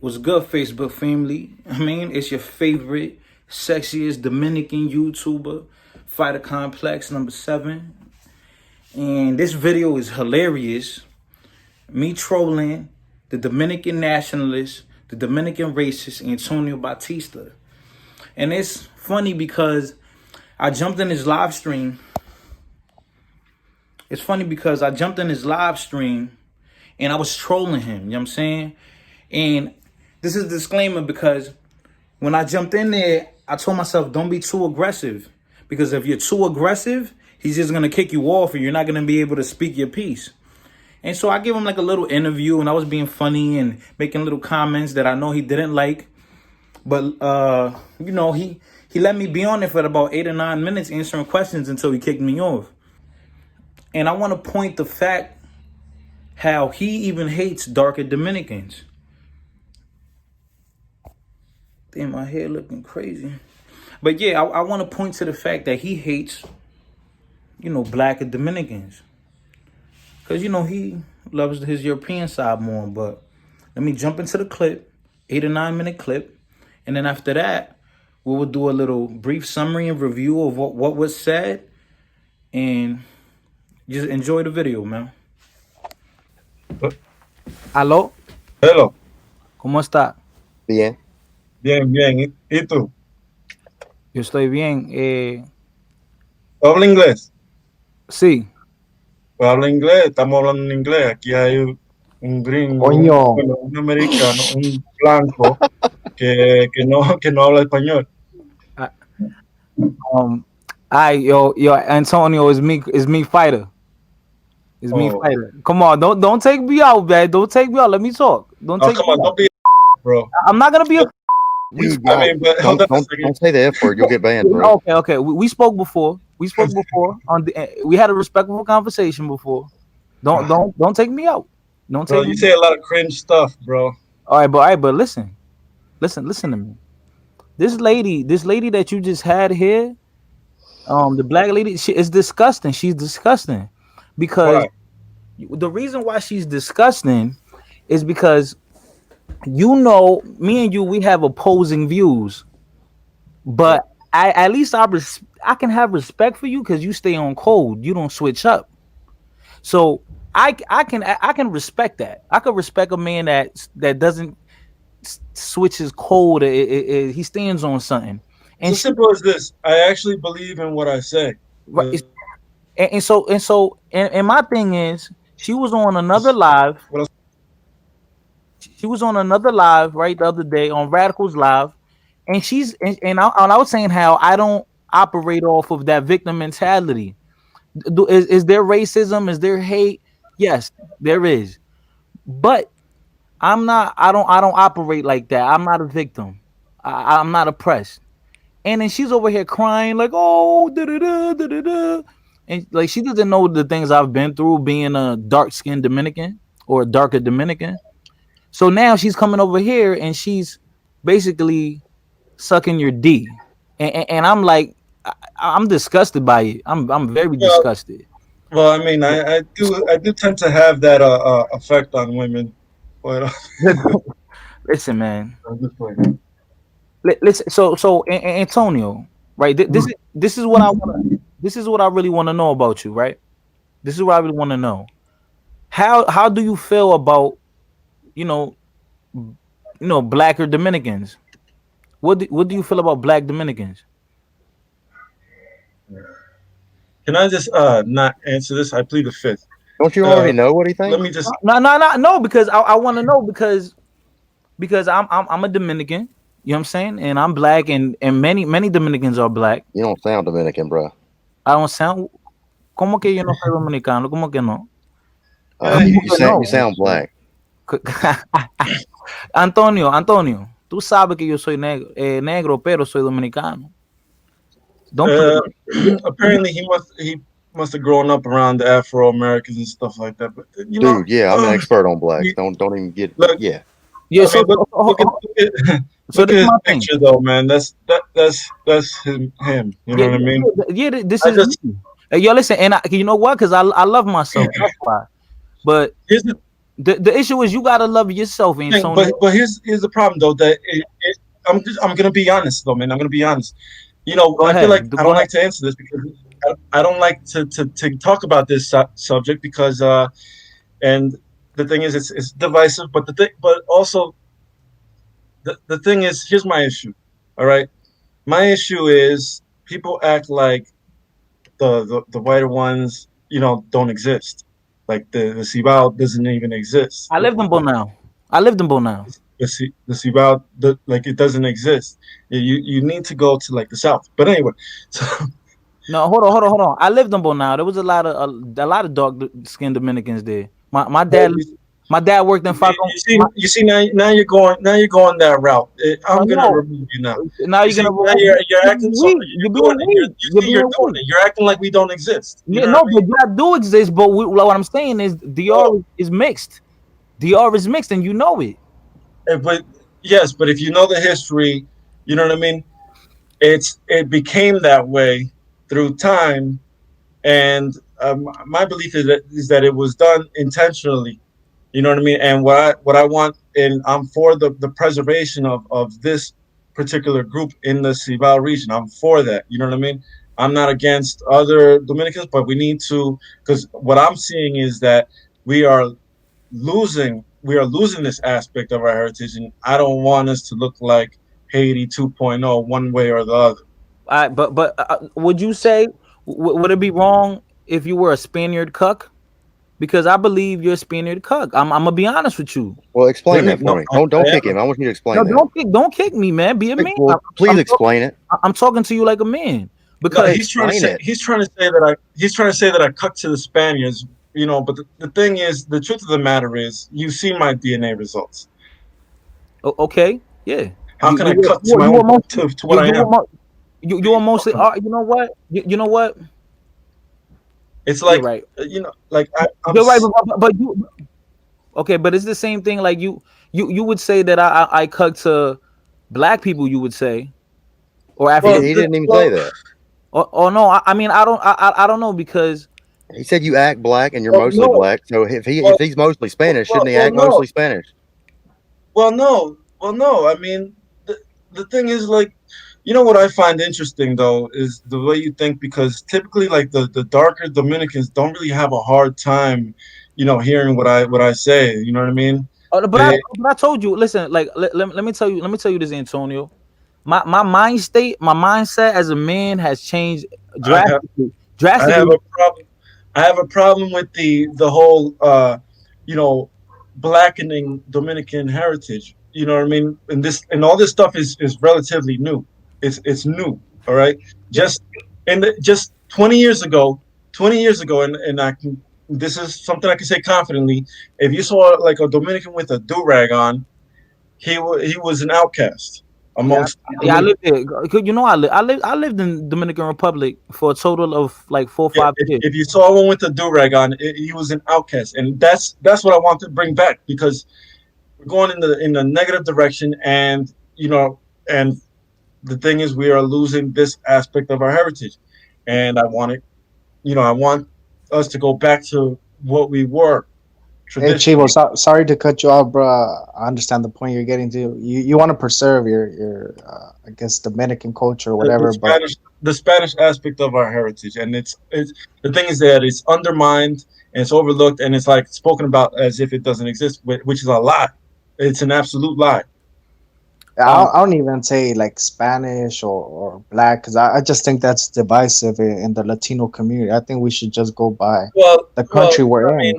What's good, Facebook family? I mean, it's your favorite, sexiest Dominican YouTuber, Fighter Complex #7. And this video is hilarious. Me trolling the Dominican nationalist, the Dominican racist, Antonio Batista. And it's funny because I jumped in his live stream. It's funny because I jumped in his live stream and I was trolling him, you know what I'm saying? And this is a disclaimer because when I jumped in there, I told myself, don't be too aggressive. Because if you're too aggressive, he's just going to kick you off and you're not going to be able to speak your piece. And so I gave him like a little interview and I was being funny and making little comments that I know he didn't like. But, he let me be on there for about 8 or 9 minutes answering questions until he kicked me off. And I want to point the fact how he even hates darker Dominicans. Damn, my hair looking crazy. But yeah, I want to point to the fact that he hates, black Dominicans. Because, he loves his European side more. But let me jump into the clip, 8 or 9 minute clip. And then after that, we will do a little brief summary and review of what was said. And just enjoy the video, man. ¿Aló? Hello. ¿Cómo está? Bien. Bien. ¿Y tú? Yo estoy bien. ¿Habla inglés? Sí. Pues habla inglés, estamos hablando en inglés. Aquí hay un gringo, un americano, un blanco que no habla español. Yo, Antonio is me fighter. It's me fighter. Come on, don't take me out, man. Don't take me out. Let me talk. Don't be bro. I'm not gonna be a Dude, don't say the F word. You'll get banned, bro. Okay. We spoke before. We had a respectful conversation before. Don't take me out. Don't bro, take you me say a lot of cringe stuff, bro. All right, but listen to me. This lady that you just had here, the black lady, she is disgusting. She's disgusting because the reason why she's disgusting is because me and you, we have opposing views, but I can have respect for you because you stay on code. You don't switch up. So I can respect that. I could respect a man that doesn't switch his code. He stands on something. And it's simple as this. I actually believe in what I say. Right. And my thing is, she was on another live. She was on another live right the other day on Radicals Live, and I was saying how I don't operate off of that victim mentality. Is there racism? Is there hate? Yes, there is, but I'm not. I don't operate like that. I'm not a victim. I'm not oppressed. And then she's over here crying like, oh, da-da-da. And like she doesn't know the things I've been through being a dark-skinned Dominican or a darker Dominican. So now she's coming over here and she's basically sucking your D, and I'm like, I'm disgusted by it. I'm very disgusted. Well, I mean, I do tend to have that effect on women. But listen, man. Listen. So Antonio, right? This is what I want. This is what I really want to know about you, right? This is what I really want to know. How do you feel about blacker Dominicans? What do you feel about black Dominicans? Can I just not answer this? I plead the fifth. Don't you already know what he thinks? Let me just no, because I want to know because I'm a Dominican, you know what I'm saying, and I'm black, and many Dominicans are black. You don't sound Dominican, bro. I don't sound. ¿Cómo que yo no soy dominicano? ¿Cómo que no? You sound black. Antonio, tú sabes que yo soy negro, pero soy dominicano. Apparently he must have grown up around the Afro Americans and stuff like that. But dude, yeah, I'm an expert on blacks. Don't even get yeah. Yeah, so look at his picture though, man. That's him. You know what I mean? Yeah, this is me. Yo, listen, and you know what? Because I love myself. That's why. But The issue is you gotta love yourself, Antonio. But here's the problem though, that I'm gonna be honest though, man. I'm gonna be honest. Go I feel ahead. like I Go don't ahead. like to answer this because I don't like to talk about this subject because and the thing is it's divisive. But but also the thing is, here's my issue. All right, my issue is people act like the whiter ones, don't exist. Like the Cibao doesn't even exist. I lived in Bonao. I lived in Bonao. The Cibao, like it doesn't exist. You need to go to like the south. But anyway, so No, hold on. I lived in Bonao. There was a lot of dark skinned Dominicans there. My dad worked in Falcon. you see now you're going that route. I'm gonna No, remove you now. now You you're see gonna now you're acting so weak. You're being weak. You're you're being doing weak. it. You're acting like we don't exist. You know what No, I mean? but that do exist. But what I'm saying is No, DR is mixed. DR is mixed, and you know it. but yes, but if you know the history, you know what I mean. It became that way through time, and my belief is that it was done intentionally. You know what I mean? And what I want, and I'm for the preservation of this particular group in the Cibao region. I'm for that. You know what I mean? I'm not against other Dominicans, but we need to, because what I'm seeing is that we are losing this aspect of our heritage, and I don't want us to look like Haiti 2.0 one way or the other. Would you say would it be wrong if you were a Spaniard cuck? Because I believe you're a Spaniard cuck. I'm gonna be honest with you. Well, explain Really? that for No, me. I Don't kick am. him. I want you to No, explain that. don't kick me, man. Be a man. Well, please explain it. I'm talking to you like a man No, because he's trying to say that I cut to the Spaniards, but the thing is, the truth of the matter is, you see my DNA results. okay, yeah. How can I cut to my You own almost to what you I you am? almost you What are you almost talking about? you know what you know what It's you're like, right. like I'm You're right, but you okay, but it's the same thing. Like you would say that I cut to black people. You would say or He, African. he didn't even say that. Or no, I mean I don't know because He said you act black and you're well, mostly no, black. So if well, he's mostly Spanish, well, shouldn't he well, act no, mostly Spanish? no. I mean, the thing is, like, what I find interesting though is the way you think, because typically, like the darker Dominicans don't really have a hard time, hearing what I say. You know what I mean? They but I told you. Listen, like let me tell you this, Antonio. My mind state, my mindset as a man has changed I have drastically. I have Drastically. a problem. I have a problem with the whole you know blackening Dominican heritage. You know what I mean? And all this stuff is relatively new. It's new. All right. Just just 20 years ago, and this is something I can say confidently. If you saw like a Dominican with a do rag on, he was an outcast Yeah, amongst yeah, I Dominicans. lived there. You know, I lived in Dominican Republic for a total of like 4 or Yeah, 5 years. if you saw one with a do rag on, he was an outcast, and that's what I want to bring back, because we're going in the negative direction, and and the thing is, we are losing this aspect of our heritage, and I want us to go back to what we were Hey Chivo, traditionally. sorry to cut you off, bro. I understand the point you're getting to. You want to preserve your I guess Dominican culture or The, the whatever, but Spanish the Spanish aspect of our heritage, and it's the thing is that it's undermined and it's overlooked, and it's like spoken about as if it doesn't exist, which is a lie. It's an absolute lie. Um, I don't even say like Spanish or black because I just think that's divisive in the Latino community. I think we should just go by Well, the well, country we're I in.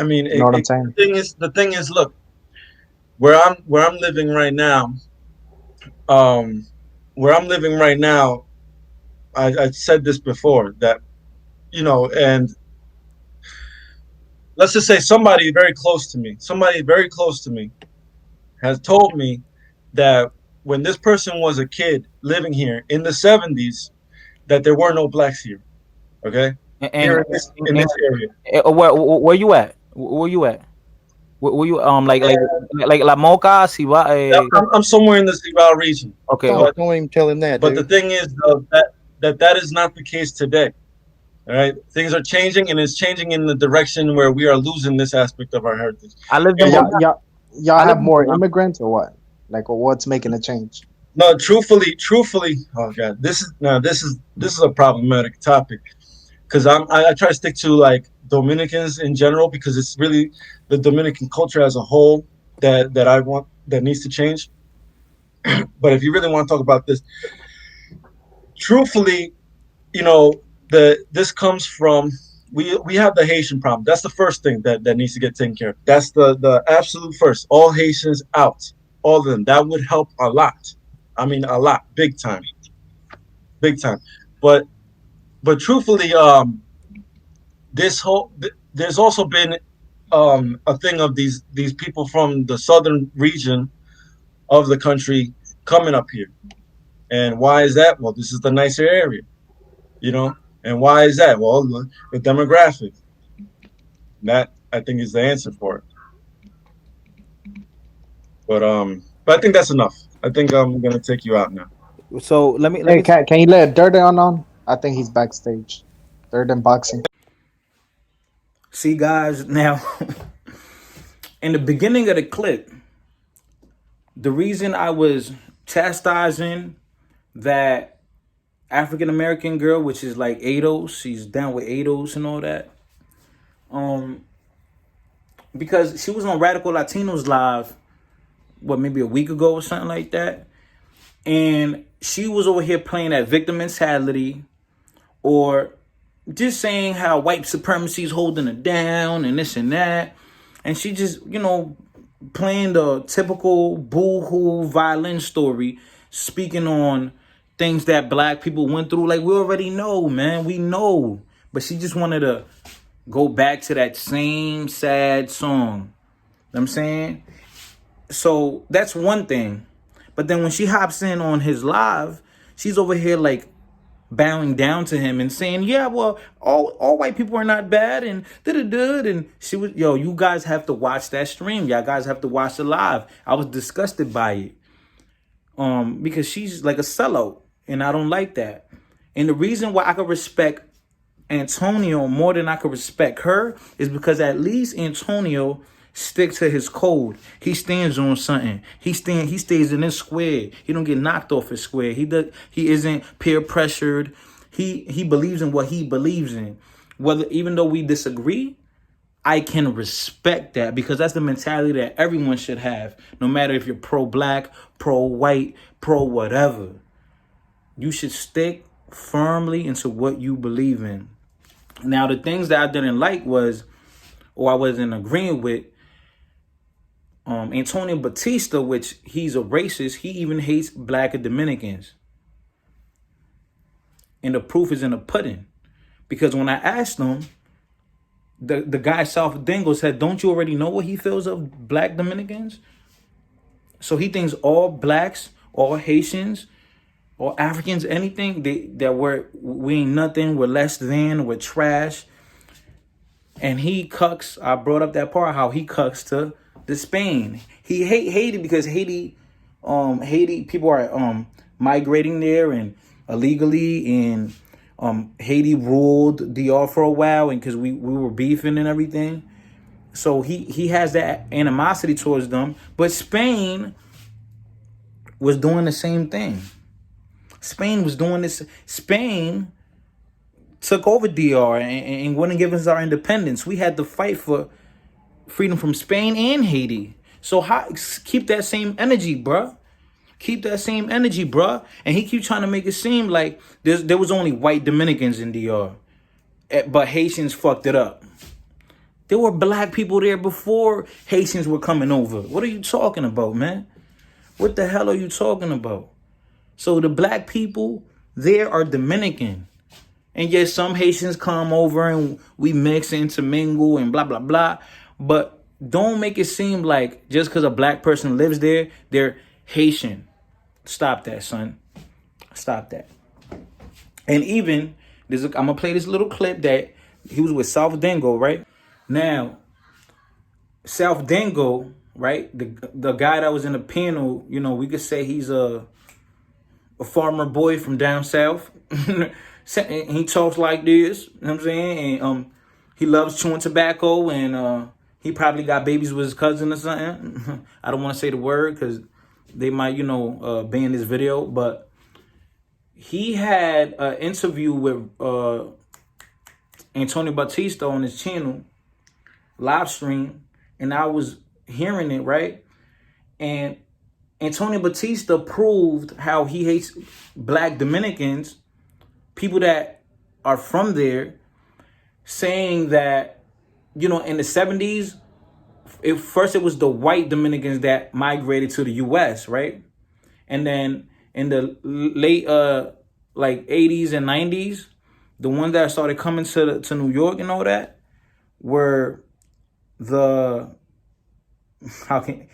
mean, You know what I'm the saying? thing is, look, where I'm living right now, um, where I'm living right now, I said this before, that and let's just say somebody very close to me has told me that when this person was a kid living here in the 70s, that there were no blacks here. Okay, here and, in this area. where you at? Where you at? Where you like La Moca, Siva? Yeah, I'm somewhere in the Cibao region, Okay, Don't but okay. don't even tell him that, but the dude. thing is, though, that is not the case today. All right, things are changing, and it's changing in the direction where we are losing this aspect of our heritage. I lived And in what, Y'all I have lived in more Toronto. immigrants or what? Like, what's making a change? no, truthfully, oh god, this is a problematic topic because I try to stick to like Dominicans in general because it's really the Dominican culture as a whole that I want that needs to change. But if you really want to talk about this, truthfully, you know, this comes from we have the Haitian problem. That's the first thing that needs to get taken care of. That's the absolute first. All Haitians out, all of them. That would help a lot. I mean, a lot, big time, big time. But truthfully, there's also been a thing of these people from the southern region of the country coming up here. And why is that? Well, this is the nicer area, you know. And why is that? Well, the demographics. That I think is the answer for it. But I think that's enough. I think I'm gonna take you out now. So let Hey, me can you let Durden on? I think he's backstage. Durden boxing. see, guys. Now, in the beginning of the clip, the reason I was chastising that African American girl, which is like ADOS, she's down with ADOS and all that, because she was on Radical Latinos Live, what, maybe a week ago or something like that, and she was over here playing that victim mentality, or just saying how white supremacy is holding her down and this and that, and she just, playing the typical boo-hoo violin story, speaking on things that black people went through. Like, we already know, man. We know. But she just wanted to go back to that same sad song. You know what I'm saying? So that's one thing. But then when she hops in on his live, she's over here like bowing down to him and saying, yeah, well, all white people are not bad, and da-da-da. And she was, you guys have to watch that stream. Y'all guys have to watch the live. I was disgusted by it. Because she's like a sellout, and I don't like that. And the reason why I could respect Antonio more than I could respect her is because at least Antonio stick to his code. He stands on something. He stays in his square. He don't get knocked off his square. He isn't peer pressured. He believes in what he believes in. Whether, even though we disagree, I can respect that, because that's the mentality that everyone should have, no matter if you're pro-black, pro-white, pro-whatever. You should stick firmly into what you believe in. Now, the things that I didn't like was, or I wasn't agreeing with, Antonio Batista, which he's a racist. He even hates black and Dominicans. And the proof is in the pudding. Because when I asked him, the guy South Dingo said, don't you already know what he feels of black Dominicans? So he thinks all blacks, all Haitians, all Africans, anything, we ain't nothing, we're less than, we're trash. And he cucks, I brought up that part, how he cucks to the Spain. He hate Haiti because Haiti people are migrating there and illegally, and Haiti ruled DR for a while, and because we were beefing and everything. So he has that animosity towards them. But Spain was doing the same thing. Spain was doing this. Spain took over DR and wouldn't give us our independence. We had to fight for freedom from Spain and Haiti. So keep that same energy, bruh. Keep that same energy, bruh. And he keeps trying to make it seem like there was only white Dominicans in DR, but Haitians fucked it up. There were black people there before Haitians were coming over. What are you talking about, man? What the hell are you talking about? So the black people there are Dominican. And yes, some Haitians come over and we mix and intermingle and blah, blah, blah. But don't make it seem like just because a black person lives there, they're Haitian. Stop that, son. Stop that. And even, I'm going to play this little clip that he was with South Dingo, right? Now, South Dingo, right? The guy that was in the panel, we could say he's a farmer boy from down south. And he talks like this, you know what I'm saying? And he loves chewing tobacco, and he probably got babies with his cousin or something. I don't want to say the word because they might, ban this video. But he had an interview with Antonio Batista on his channel, live stream, and I was hearing it, right? And Antonio Batista proved how he hates black Dominicans, people that are from there, saying that, in the 70s, first it was the white Dominicans that migrated to the U.S., right? And then in the late 80s and 90s, the ones that started coming to New York and all that were he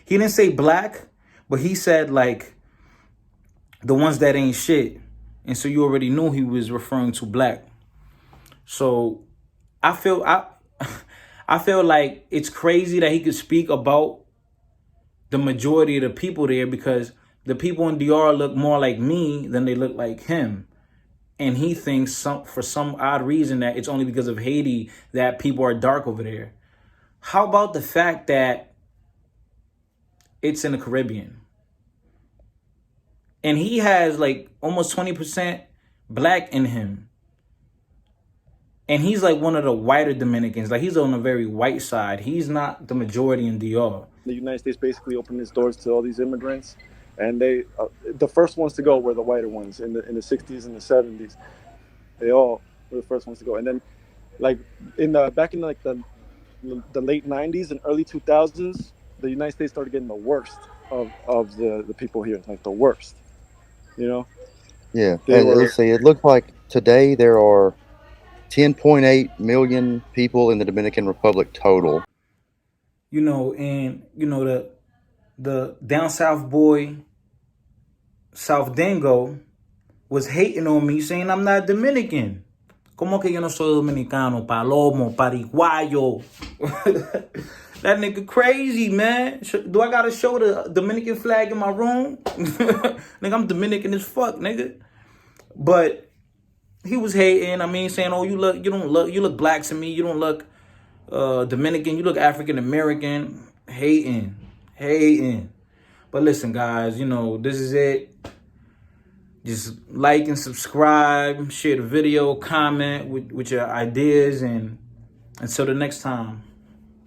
didn't say black, but he said like the ones that ain't shit. And so you already knew he was referring to black. So I feel like it's crazy that he could speak about the majority of the people there, because the people in DR look more like me than they look like him. And he thinks for some odd reason that it's only because of Haiti that people are dark over there. How about the fact that it's in the Caribbean? And he has like almost 20% black in him. And he's like one of the whiter Dominicans. Like, he's on the very white side. He's not the majority in DR. The United States basically opened its doors to all these immigrants. And they, the first ones to go were the whiter ones in the 60s and the 70s. They all were the first ones to go. And then, like, back in like the late 90s and early 2000s, the United States started getting the worst of the people here, like the worst, Yeah, let's see. It looks like today there are 10.8 million people in the Dominican Republic total. And the down south boy, South Dango, was hating on me, saying I'm not Dominican. Como que yo no soy dominicano, palomo, pariguayo? That nigga crazy, man. Do I gotta show the Dominican flag in my room? Nigga, I'm Dominican as fuck, nigga. But he was hating. I mean, saying, "Oh, you look black to me. You don't look Dominican. You look African American." Hating. But listen, guys, this is it. Just like and subscribe, share the video, comment with your ideas, and until the next time.